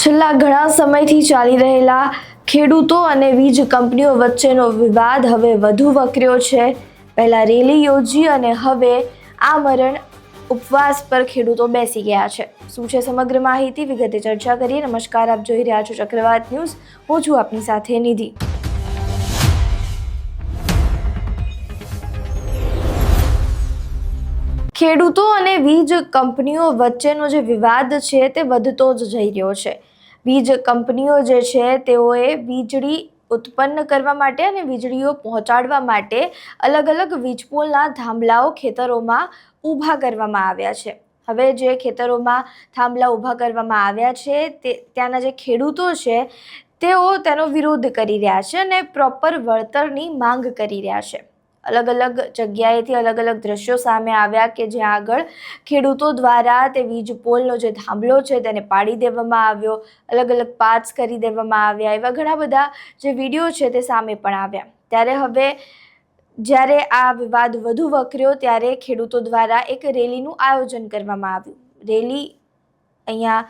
છેલ્લા ઘણા સમયથી ચાલી રહેલા ખેડૂતો અને વીજ કંપનીઓ વચ્ચેનો વિવાદ હવે વધુ વકર્યો છે। પહેલા રેલી યોજી અને હવે આમરણ ઉપવાસ પર ખેડૂતો બેસી ગયા છે। શું છે સમગ્ર માહિતી, વિગતે ચર્ચા કરીએ। નમસ્કાર, આપ જોઈ રહ્યા છો ચક્રવાત ન્યૂઝ। હું છું આપની સાથે નિધિ। ખેડૂતો અને વીજ કંપનીઓ વચ્ચેનો જે વિવાદ છે તે વધતો જ જઈ રહ્યો છે। વીજ કંપનીઓ જે છે તેઓએ વીજળી ઉત્પન્ન કરવા માટે અને વીજળીઓ પહોંચાડવા માટે અલગ અલગ વીજપોલના થાંભલાઓ ખેતરોમાં ઊભા કરવામાં આવ્યા છે। હવે જે ખેતરોમાં થાંભલા ઊભા કરવામાં આવ્યા છે ત્યાંના જે ખેડૂતો છે તેઓ તેનો વિરોધ કરી રહ્યા છે અને પ્રોપર વળતરની માંગ કરી રહ્યા છે। અલગ અલગ જગ્યાએથી અલગ અલગ દ્રશ્યો સામે આવ્યા કે જ્યાં આગળ ખેડૂતો દ્વારા તે વીજ પોલનો જે થાંભલો છે તેને પાડી દેવામાં આવ્યો, અલગ અલગ પાર્ટ્સ કરી દેવામાં આવ્યા। એવા ઘણા બધા જે વિડીયો છે તે સામે પણ આવ્યા। ત્યારે હવે જ્યારે આ વિવાદ વધુ વકર્યો ત્યારે ખેડૂતો દ્વારા એક રેલીનું આયોજન કરવામાં આવ્યું। રેલી અહીંયા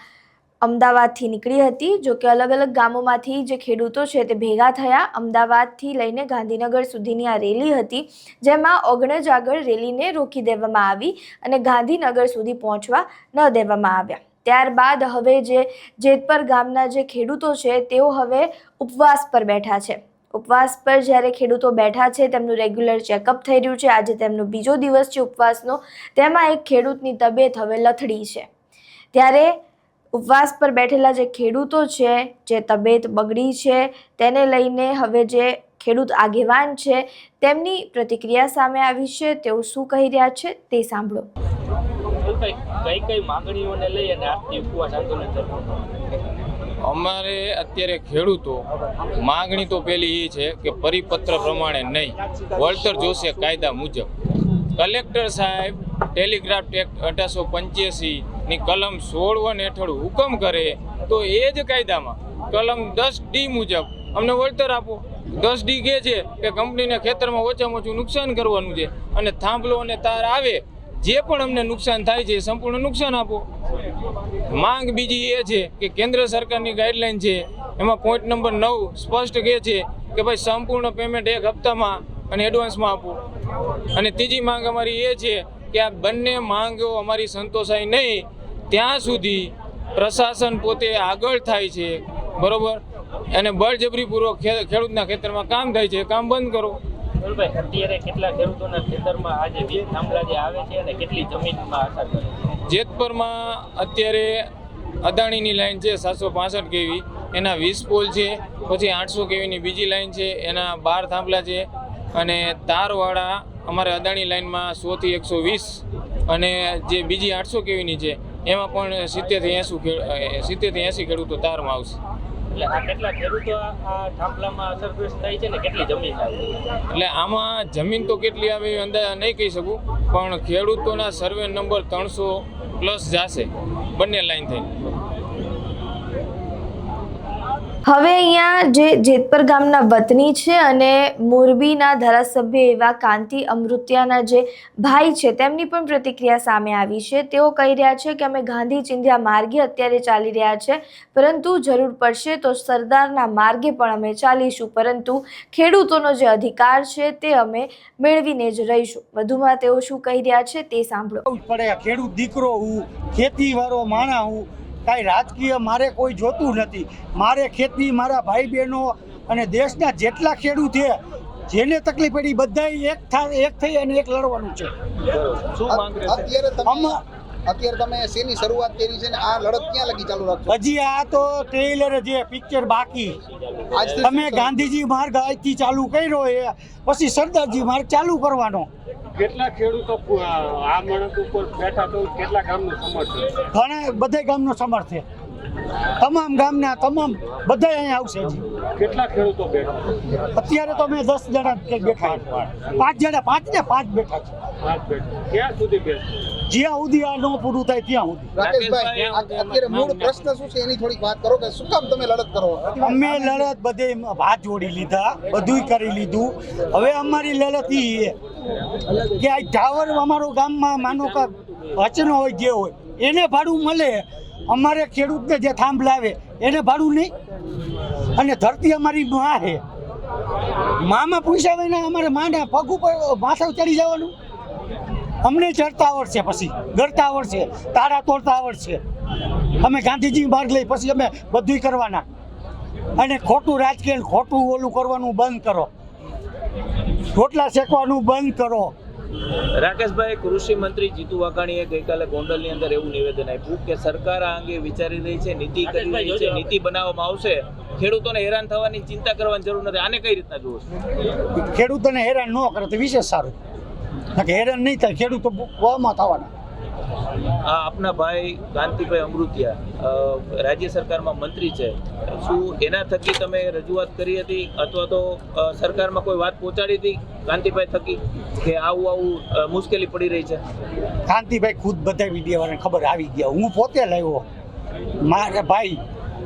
અમદાવાદથી નીકળી હતી, જો કે અલગ અલગ ગામોમાંથી જે ખેડૂતો છે તે ભેગા થયા। અમદાવાદથી લઈને ગાંધીનગર સુધીની આ રેલી હતી, જેમાં ઓગણજ આગળ રેલીને રોકી દેવામાં આવી અને ગાંધીનગર સુધી પહોંચવા ન દેવામાં આવ્યા। ત્યારબાદ હવે જે જેતપર ગામના જે ખેડૂતો છે તેઓ હવે ઉપવાસ પર બેઠા છે। ઉપવાસ પર જ્યારે ખેડૂતો બેઠા છે તેમનું રેગ્યુલર ચેકઅપ થઈ રહ્યું છે। આજે તેમનો બીજો દિવસ છે ઉપવાસનો, તેમાં એક ખેડૂતની તબિયત હવે લથડી છે। ત્યારે ઉપવાસ પર બેઠેલા જે ખેડૂતો છે, જે તબિયત બગડી છે તેને લઈને હવે જે ખેડૂત આગેવાન છે તેમની પ્રતિક્રિયા સામે આવી છે। તેઓ શું કહી રહ્યા છે તે સાંભળો। કઈ માંગણીઓને લઈ અને આજથી ઉપવાસ આંદોલન અમારે અત્યારે ખેડૂતો માંગણી તો પેલી એ છે કે પરિપત્ર પ્રમાણે નહીં, વળતર જોશે કાયદા મુજબ। કલેક્ટર સાહેબ ટેલિગ્રાફ એક્ટ 1885 ની કલમ 16 હેઠળ હુકમ કરે તો એ જ કાયદામાં કલમ 10D મુજબ અમને વળતર આપો। 10D કહે છે કે કંપનીને ખેતરમાં ઓછામાં ઓછું નુકસાન કરવાનું છે અને થાંભલો અને તાર આવે જે પણ અમને નુકસાન થાય છે સંપૂર્ણ નુકસાન આપો। માંગ બીજી એ છે કે કેન્દ્ર સરકારની ગાઈડલાઈન છે એમાં પોઈન્ટ નંબર 9 સ્પષ્ટ કહે છે કે ભાઈ સંપૂર્ણ પેમેન્ટ એક હપ્તામાં અને એડવાન્સમાં આપો। અને ત્રીજી માંગ અમારી એ છે કે આ બંને માંગો અમારી સંતોષાય નહીં ત્યાં સુધી પ્રશાસન પોતે આગળ થાય છે, બરોબર, અને બળજબરીપૂર્વક ખેડૂતના ખેતરમાં કામ થાય છે, કામ બંધ કરો। અત્યારે કેટલા ખેડૂતોના ખેતરમાં આજે વીજ થાંભલા જે આવે છે અને કેટલી જમીનમાં અસર કરે છે? જેતપરમાં અત્યારે અદાણીની લાઈન છે 765 kV, એના 20 પોલ છે, પછી 800 kVની બીજી લાઈન છે એના 12 થાંભલા છે, અને તારવાળા અમારે અદાણી લાઈનમાં 100 થી 120, અને જે બીજી 800 kVની છે એમાં પણ 70 થી 80 ખેડૂતો તારમાં આવશે। એટલે આ કેટલા ખેડૂતો આ થાંભલામાં અસરગ્રસ્ત થાય છે ને કેટલી જમીન આવે? એટલે આમાં જમીન તો કેટલી આવે એ અંદાજ નહીં કહી શકું, પણ ખેડૂતોના સર્વે નંબર 300+ જશે બંને લાઈન થઈને। હવે અહીંયા જે જેતપર ગામના વતની છે અને મોરબીના ધારાસભ્ય એવા કાંતિ અમૃતિયાના જે ભાઈ છે તેમની પણ પ્રતિક્રિયા સામે આવી છે। તેઓ કહી રહ્યા છે કે અમે ગાંધી ચિંધ્યા માર્ગે અત્યારે ચાલી રહ્યા છે, પરંતુ જરૂર પડશે તો સરદારના માર્ગે પણ અમે ચાલીશું, પરંતુ ખેડૂતોનો જે અધિકાર છે તે અમે મેળવીને જ રહીશું। વધુમાં તેઓ શું કહી રહ્યા છે તે સાંભળો। ખેડૂત દીકરો હું, ખેતીવાળો માણા હું, કાંઈ રાજકીય મારે કોઈ જોતું નથી। મારે ખેતી, મારા ભાઈ બહેનો અને દેશના જેટલા ખેડૂત છે જેને તકલીફ પડી બધા એક થઈ અને એક લડવાનું છે। શું માંગ છે? અત્યારે તમે શેની શરૂઆત કરી છે ને આ લડત ક્યાં લગી ચાલુ રાખશો? હજી આ તો ટ્રેલર જે પિક્ચર બાકી, તમે ગાંધીજી માર્ગ આજથી ચાલુ કર્યો એ પછી સરદારજી માર્ગ ચાલુ કરવાનો। કેટલા ખેડૂતો આ મણક ઉપર બેઠા તો કેટલા ગામનું સમર્થન? ઘણા બધા ગામનો સમર્થ છે, તમામ ગામના તમામ બધા અહીંયા આવશે। હજી કેટલા ખેડૂતો બેઠા? અત્યારે તો મેં 10 જણા બેઠા, 5 જણા, 5 બેઠા છે। 5 બેઠા ક્યાં સુધી બેઠા? જ્યાં સુધી આ ન પૂરું થાય ત્યાં સુધી। રાકેશભાઈ, અત્યારે મૂળ પ્રશ્ન શું છે એની થોડીક વાત કરો કે શું કામ તમે લડત કરો? અમે લડત બધે હાથ જોડી લીધા, બધુંય કરી લીધું। હવે અમારી લડત એ કે આ ટાવર અમારો ગામમાં માનો કે વચનો હોય જે હોય એને ભાડું મળે અમારે ખેડૂતને જે થાંભ લાવે એને ભાડું નહીં, અને ધરતી અમારી માં છે, મામાં પૂછ્યા વિના અમારે માના પગ ઉપર માથે ચડી જવાનું? અમને ચડતા આવડશે, પછી ગરતા આવડશે, તારા તોડતા આવડશે. અમે ગાંધીજી માર્ગ લઈ પછી અમે બધું કરવાના. અને ખોટું રાજકીય ખોટું ઓલું કરવાનું બંધ કરો, રોટલા શેકવાનું બંધ કરો. રાકેશભાઈ, કૃષિ મંત્રી જીતુ વાઘાણીએ ગઈકાલે ગોંડલની અંદર એવું નિવેદન આપ્યું કે સરકાર આ અંગે વિચારી રહી છે, નીતિ કરી રહી છે, નીતિ બનાવવામાં આવશે, ખેડૂતોને હેરાન થવાની ચિંતા કરવાની જરૂર નથી. આને કઈ રીતના જુઓ છો? ખેડૂતોને હેરાન ન કરે તો વિશેષ સારું, કે હેરાન નહીં થાય, ખેડૂતો વહમાં થવાના. આ આપના ભાઈ કાંતિભાઈ અમૃતિયા રાજ્ય સરકારમાં મંત્રી છે, શું એના થકી તમે રજૂઆત કરી હતી અથવા તો સરકારમાં કોઈ વાત પહોંચાડી હતી કાંતિભાઈ થકી કે આવું મુશ્કેલી પડી રહી છે? કાંતિભાઈ ખુદ બધા મીડિયાવાળાને ખબર આવી ગયા. હું પોતે લાવ્યો મારા ભાઈ,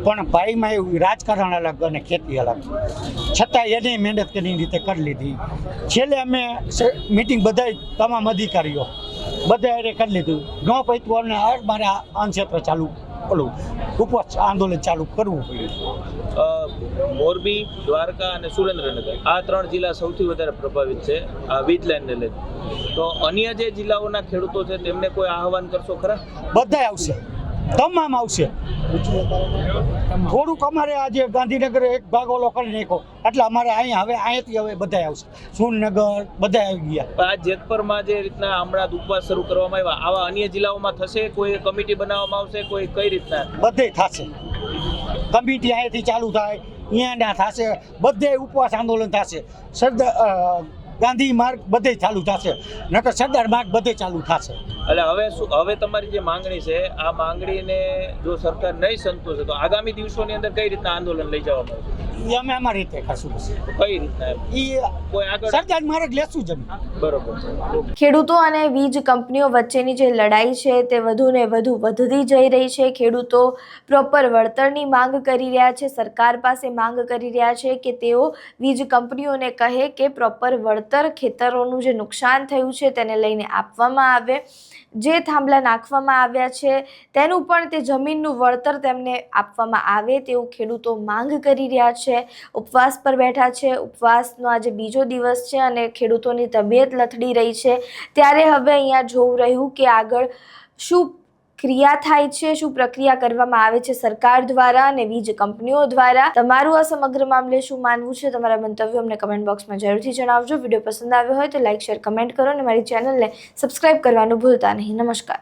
પણ ભાઈમાં એવું રાજકારણ અલગ અને ખેતી અલગ, છતાં એને મહેનત કરીને રીતે કરી લીધી. છેલ્લે અમે મિટિંગ બધા તમામ અધિકારીઓ બધા એને કરી લીધું. ન પૈતું અને મારે અનક્ષેત્ર ચાલુ ઓલું ઉપવાસ આંદોલન ચાલુ કરવું પડ્યું. મોરબી, દ્વારકા અને સુરેન્દ્રનગર આ 3 જિલ્લા સૌથી વધારે પ્રભાવિત છે આ વીજ લાઈનને લઈને. તો અન્ય જે જિલ્લાઓના ખેડૂતો છે તેમને કોઈ આહવાન કરશો ખરા? બધા આવશે, તમામ આવશે. થોડુંક અમારે આજે ગાંધીનગર એક ભાગ ઓલો કરી નાખ્યો એટલે અમારે અહીંયાથી હવે બધા આવશે. સુરનગર બધા આવી ગયા. આ જેતપરમાં જે રીતના હમણાં ઉપવાસ શરૂ કરવામાં આવ્યા, આવા અન્ય જિલ્લાઓમાં થશે? કોઈ કમિટી બનાવવામાં આવશે? કોઈ કઈ રીતના? બધે થશે કમિટી, અહીંયાથી ચાલુ થાય, અહીંયા થશે, બધે ઉપવાસ આંદોલન થશે. ગાંધી માર્ગ બધે ચાલુ થશે, નકર સરદાર માર્ગ બધે ચાલુ થશે. એટલે હવે તમારી જે માંગણી છે આ માંગણીને જો સરકાર નહીં સંતોષે તો આગામી દિવસોની અંદર કઈ રીતના આંદોલન લઈ જવામાં આવશે? એ અમે અમારી રીતે કરશું. કઈ રીતના એ કોઈ આગળ સરદાર માર્ગ લેશું જ અમે. બરોબર છે. ખેડૂતો અને વીજ કંપનીઓ વચ્ચેની જે લડાઈ છે તે વધુને વધુ વધતી જઈ રહી છે. ખેડૂતો પ્રોપર વળતરની માંગ કરી રહ્યા છે, સરકાર પાસે માંગ કરી રહ્યા છે કે તેઓ વીજ કંપનીઓને કહે કે પ્રોપર વળતર, ખેતરોનું જે નુકસાન થયું છે તેને લઈને આપવામાં આવે, જે થાંભલા નાખવામાં આવ્યા છે તેનું પણ તે જમીનનું વળતર તેમને આપવામાં આવે તેવું ખેડૂતો માંગ કરી રહ્યા છે. ઉપવાસ પર બેઠા છે. ઉપવાસનો આજે બીજો દિવસ છે અને ખેડૂતોની તબિયત લથડી રહી છે. ત્યારે હવે અહીંયા જોવું રહ્યું કે આગળ શું ક્રિયા થાય છે, શું પ્રક્રિયા કરવામાં આવે છે સરકાર દ્વારા અને વીજ કંપનીઓ દ્વારા. તમારું આ સમગ્ર મામલે શું માનવું છે? તમારા મંતવ્યો અમને કમેન્ટ બોક્સમાં જરૂરથી જણાવજો. વિડીયો પસંદ આવ્યો હોય તો લાઇક, શેર, કમેન્ટ કરો અને મારી ચેનલને સબસ્ક્રાઇબ કરવાનું ભૂલતા નહીં. નમસ્કાર.